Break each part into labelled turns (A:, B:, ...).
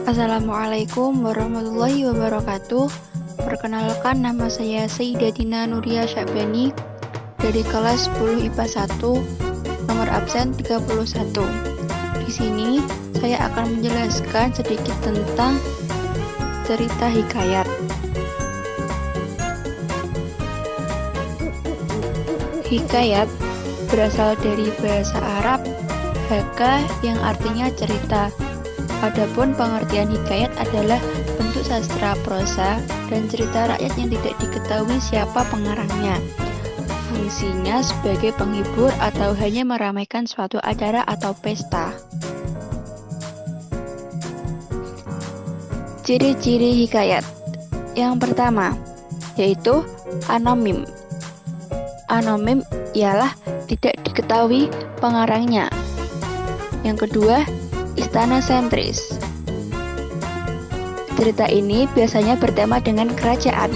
A: Assalamualaikum warahmatullahi wabarakatuh. Perkenalkan, nama saya Sayyidatina Nuria Syabani dari kelas 10 IPA 1, nomor absen 31. Di sini saya akan menjelaskan sedikit tentang cerita hikayat. Hikayat berasal dari bahasa Arab haka yang artinya cerita. Adapun pengertian hikayat adalah bentuk sastra prosa dan cerita rakyat yang tidak diketahui siapa pengarangnya. Fungsinya sebagai penghibur atau hanya meramaikan suatu acara atau pesta. Ciri-ciri hikayat. Yang pertama, yaitu anonim. Anonim ialah tidak diketahui pengarangnya. Yang kedua, istana sentris. Cerita ini biasanya bertema dengan kerajaan.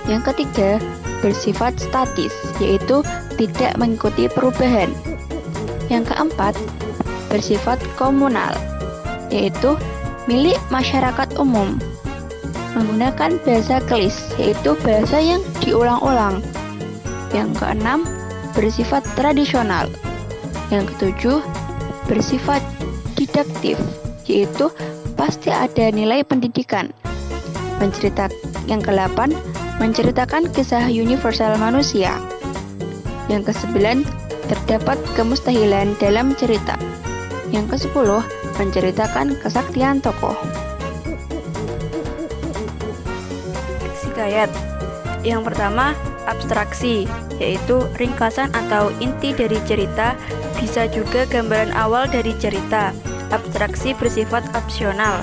A: Yang ketiga, bersifat statis, yaitu tidak mengikuti perubahan. Yang keempat, bersifat komunal, yaitu milik masyarakat umum. Menggunakan bahasa klis, yaitu bahasa yang diulang-ulang. Yang keenam, bersifat tradisional. Yang ketujuh, bersifat didaktif, yaitu pasti ada nilai pendidikan. Yang ke-8, menceritakan kisah universal manusia. Yang ke-9, terdapat kemustahilan dalam cerita. Yang ke-10, menceritakan kesaktian tokoh.
B: Hikayat. Yang pertama, abstraksi, yaitu ringkasan atau inti dari cerita, bisa juga gambaran awal dari cerita. Abstraksi bersifat opsional.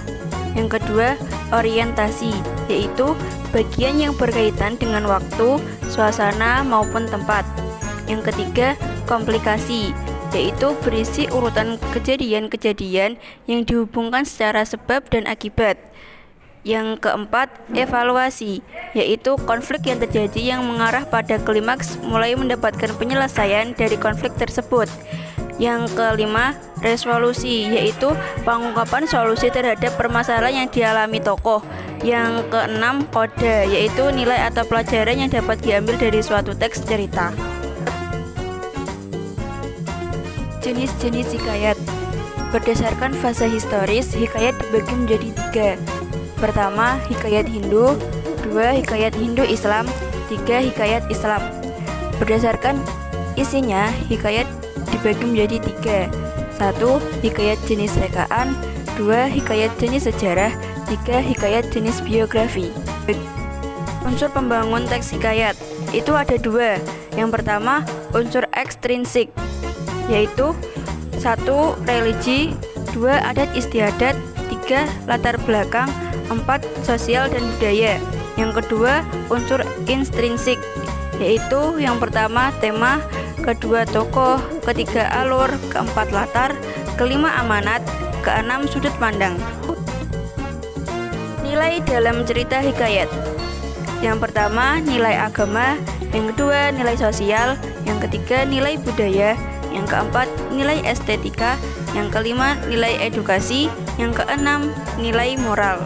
B: Yang kedua, orientasi, yaitu bagian yang berkaitan dengan waktu, suasana, maupun tempat. Yang ketiga, komplikasi, yaitu berisi urutan kejadian-kejadian yang dihubungkan secara sebab dan akibat. Yang keempat, evaluasi, yaitu konflik yang terjadi yang mengarah pada klimaks mulai mendapatkan penyelesaian dari konflik tersebut. Yang kelima, resolusi, yaitu pengungkapan solusi terhadap permasalahan yang dialami tokoh. Yang keenam, kode, yaitu nilai atau pelajaran yang dapat diambil dari suatu teks cerita. Jenis-jenis hikayat. Berdasarkan fase historis, hikayat dibagi menjadi 3. Pertama, hikayat Hindu. 2, hikayat Hindu-Islam. 3, hikayat Islam. Berdasarkan isinya, hikayat dibagi menjadi 3. 1, hikayat jenis rekaan. 2, hikayat jenis sejarah. 3, hikayat jenis biografi. Unsur pembangun teks hikayat itu ada 2. Yang pertama, unsur ekstrinsik, yaitu 1, religi. 2, adat istiadat. 3, latar belakang. 4, sosial dan budaya. Yang kedua, unsur intrinsik, yaitu yang pertama tema, kedua tokoh, ketiga alur, keempat latar, kelima amanat, keenam sudut pandang. Nilai dalam cerita hikayat. Yang pertama, nilai agama. Yang kedua, nilai sosial. Yang ketiga, nilai budaya. Yang keempat, nilai estetika. Yang kelima, nilai edukasi. Yang keenam, nilai moral.